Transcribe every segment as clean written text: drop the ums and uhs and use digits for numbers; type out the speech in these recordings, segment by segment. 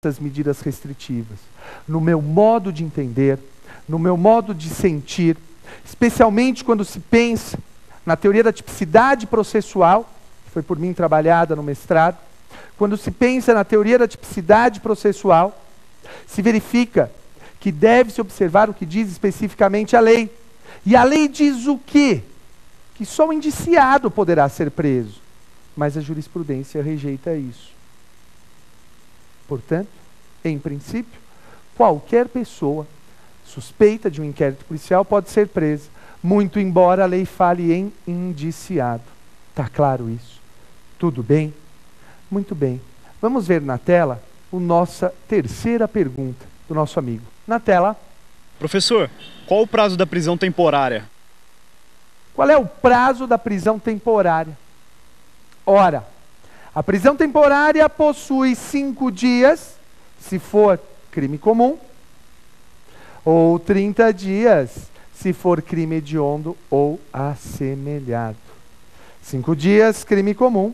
essas medidas restritivas, no meu modo de entender, no meu modo de sentir, especialmente quando se pensa na teoria da tipicidade processual, que foi por mim trabalhada no mestrado. Quando se pensa na teoria da tipicidade processual, se verifica que deve-se observar o que diz especificamente a lei. E a lei diz o quê? Que só o indiciado poderá ser preso. Mas a jurisprudência rejeita isso. Portanto, em princípio, qualquer pessoa suspeita de um inquérito policial pode ser presa, muito embora a lei fale em indiciado. Está claro isso? Tudo bem? Muito bem. Vamos ver na tela a nossa terceira pergunta do nosso amigo. Na tela. Professor, qual o prazo da prisão temporária? Qual é o prazo da prisão temporária? Ora, a prisão temporária possui 5 dias, se for crime comum, ou 30 dias, se for crime hediondo ou assemelhado. 5 dias, crime comum,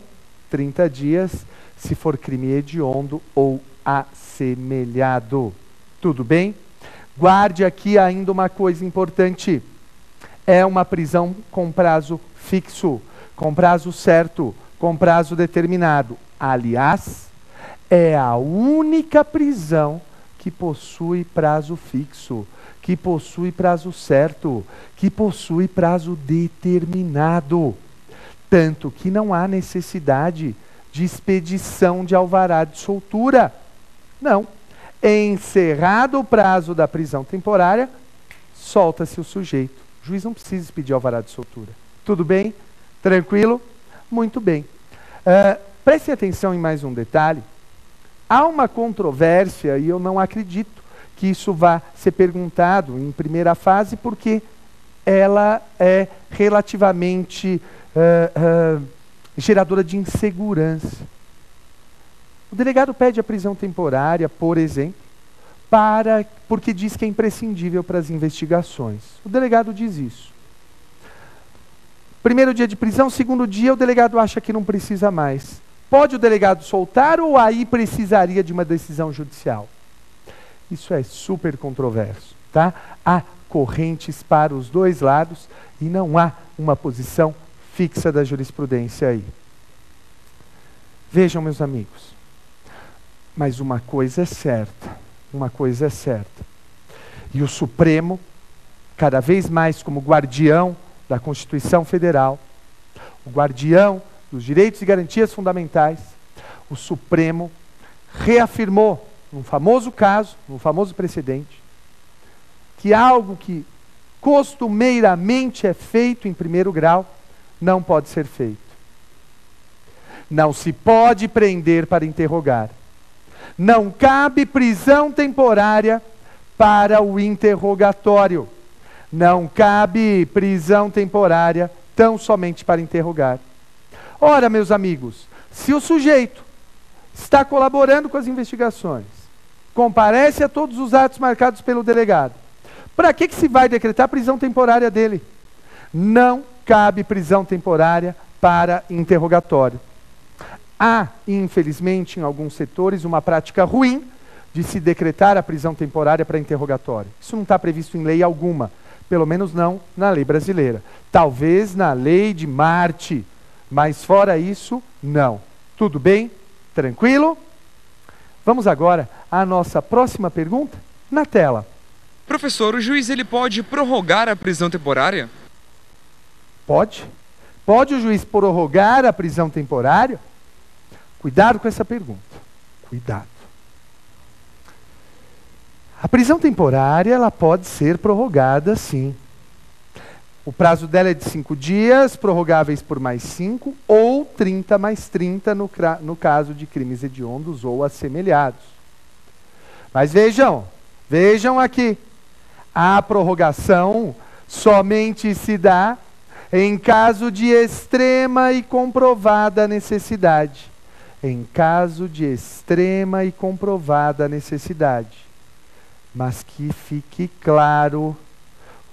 30 dias, se for crime hediondo ou assemelhado. Tudo bem? Guarde aqui ainda uma coisa importante. É uma prisão com prazo fixo, com prazo certo, com prazo determinado. Aliás, é a única prisão que possui prazo fixo, que possui prazo certo, que possui prazo determinado. Tanto que não há necessidade de expedição de alvará de soltura. Não. Encerrado o prazo da prisão temporária, solta-se o sujeito. O juiz não precisa expedir alvará de soltura. Tudo bem? Tranquilo? Muito bem. Preste atenção em mais um detalhe. Há uma controvérsia, e eu não acredito que isso vá ser perguntado em primeira fase, porque ela é relativamente geradora de insegurança. O delegado pede a prisão temporária, por exemplo, porque diz que é imprescindível para as investigações. O delegado diz isso. Primeiro dia de prisão, segundo dia, o delegado acha que não precisa mais. Pode o delegado soltar ou aí precisaria de uma decisão judicial? Isso é super controverso, tá? Há correntes para os dois lados e não há uma posição fixa da jurisprudência aí. Vejam, meus amigos, mas uma coisa é certa, e o Supremo, cada vez mais como guardião da Constituição Federal, o guardião dos direitos e garantias fundamentais, o Supremo reafirmou, num famoso caso, num famoso precedente, que algo que costumeiramente é feito em primeiro grau, não pode ser feito. Não se pode prender para interrogar. Não cabe prisão temporária para o interrogatório. Não cabe prisão temporária tão somente para interrogar. Ora, meus amigos, se o sujeito está colaborando com as investigações, comparece a todos os atos marcados pelo delegado, para que se vai decretar prisão temporária dele? Não cabe prisão temporária para interrogatório. Há, infelizmente, em alguns setores, uma prática ruim de se decretar a prisão temporária para interrogatório. Isso não está previsto em lei alguma, pelo menos não na lei brasileira. Talvez na lei de Marte, mas fora isso, não. Tudo bem? Tranquilo? Vamos agora à nossa próxima pergunta na tela. Professor, o juiz ele pode prorrogar a prisão temporária? Pode. Pode o juiz prorrogar a prisão temporária? Cuidado com essa pergunta. Cuidado. A prisão temporária, ela pode ser prorrogada, sim. O prazo dela é de 5 dias, prorrogáveis por mais 5, ou 30 mais 30 no caso de crimes hediondos ou assemelhados. Mas vejam aqui. A prorrogação somente se dá em caso de extrema e comprovada necessidade. Em caso de extrema e comprovada necessidade. Mas que fique claro,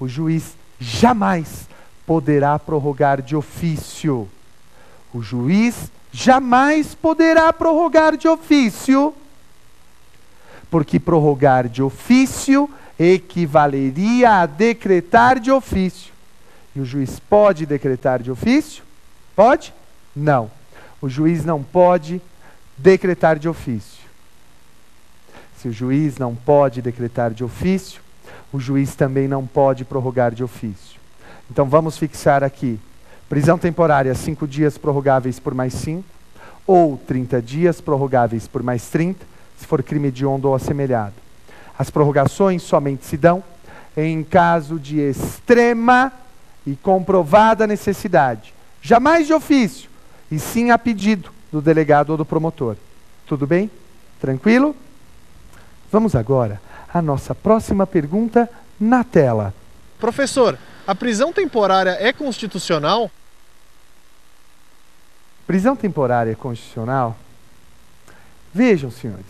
o juiz jamais poderá prorrogar de ofício. O juiz jamais poderá prorrogar de ofício porque prorrogar de ofício equivaleria a decretar de ofício. E o juiz pode decretar de ofício? Pode? Não. O juiz não pode decretar de ofício. Se o juiz não pode decretar de ofício, o juiz também não pode prorrogar de ofício. Então vamos fixar aqui. Prisão temporária, 5 dias prorrogáveis por mais 5, ou 30 dias prorrogáveis por mais 30, se for crime hediondo ou assemelhado. As prorrogações somente se dão em caso de extrema e comprovada necessidade. Jamais de ofício, e sim a pedido do delegado ou do promotor. Tudo bem? Tranquilo? Vamos agora à nossa próxima pergunta na tela. Professor, a prisão temporária é constitucional? Prisão temporária é constitucional? Vejam, senhores,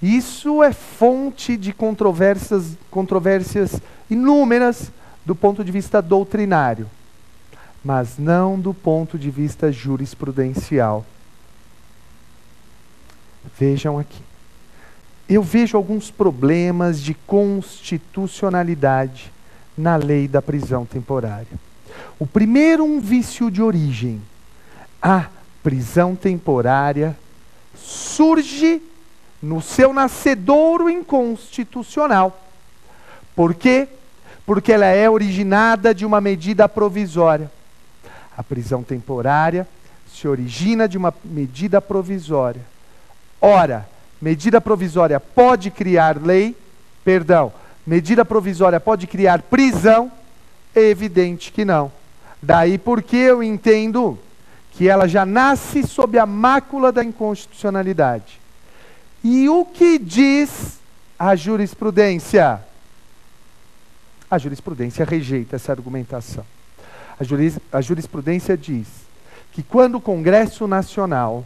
isso é fonte de controvérsias inúmeras do ponto de vista doutrinário, mas não do ponto de vista jurisprudencial. Vejam aqui. Eu vejo alguns problemas de constitucionalidade na lei da prisão temporária. O primeiro, um vício de origem. A prisão temporária surge no seu nascedouro inconstitucional. Por quê? Porque ela é originada de uma medida provisória. A prisão temporária se origina de uma medida provisória. Ora, medida provisória pode criar lei? Perdão, medida provisória pode criar prisão? É evidente que não. Daí porque eu entendo que ela já nasce sob a mácula da inconstitucionalidade. E o que diz a jurisprudência? A jurisprudência rejeita essa argumentação. A jurisprudência diz que quando o Congresso Nacional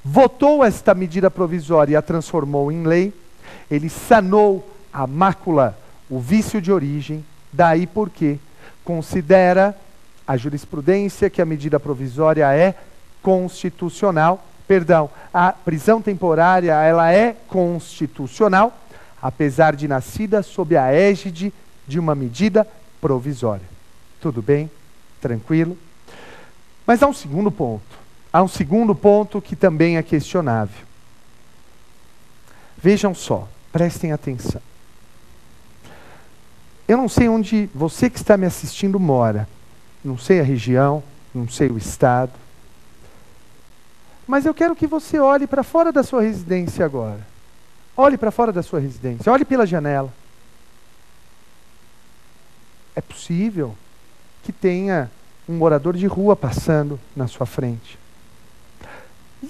votou esta medida provisória e a transformou em lei, ele sanou a mácula, o vício de origem, daí porque considera a jurisprudência que a medida provisória é constitucional, a prisão temporária ela é constitucional, apesar de nascida sob a égide de uma medida provisória. Tudo bem? Tranquilo? Mas há um segundo ponto. Há um segundo ponto que também é questionável. Vejam só, prestem atenção. Eu não sei onde você que está me assistindo mora. Não sei a região, não sei o estado. Mas eu quero que você olhe para fora da sua residência agora. Olhe para fora da sua residência, olhe pela janela. É possível que tenha um morador de rua passando na sua frente.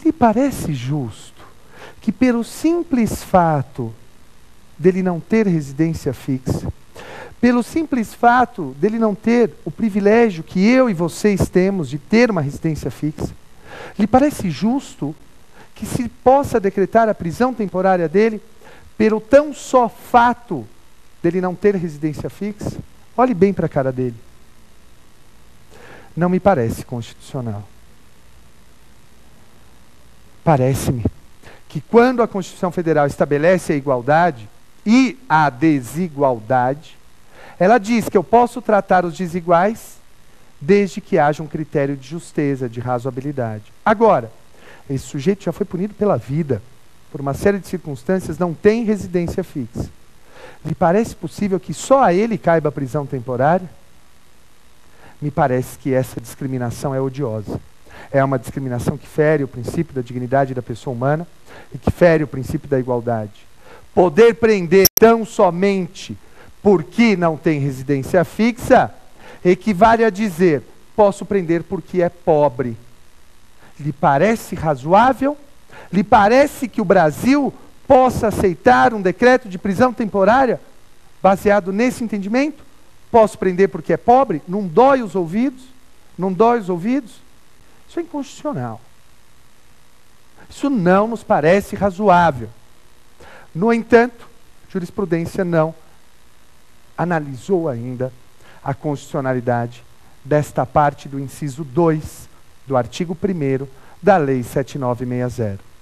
Lhe parece justo que pelo simples fato dele não ter residência fixa, pelo simples fato dele não ter o privilégio que eu e vocês temos de ter uma residência fixa, lhe parece justo que se possa decretar a prisão temporária dele pelo tão só fato dele não ter residência fixa? Olhe bem para a cara dele. Não me parece constitucional. Parece-me que quando a Constituição Federal estabelece a igualdade e a desigualdade, ela diz que eu posso tratar os desiguais desde que haja um critério de justeza, de razoabilidade. Agora, esse sujeito já foi punido pela vida, por uma série de circunstâncias, não tem residência fixa. Lhe parece possível que só a ele caiba a prisão temporária? Me parece que essa discriminação é odiosa. É uma discriminação que fere o princípio da dignidade da pessoa humana e que fere o princípio da igualdade. Poder prender tão somente porque não tem residência fixa equivale a dizer, posso prender porque é pobre. Lhe parece razoável? Lhe parece que o Brasil possa aceitar um decreto de prisão temporária baseado nesse entendimento? Posso prender porque é pobre? Não dói os ouvidos? Não dói os ouvidos? Isso é inconstitucional. Isso não nos parece razoável. No entanto, a jurisprudência não analisou ainda a constitucionalidade desta parte do inciso 2 do artigo 1º da Lei 7960.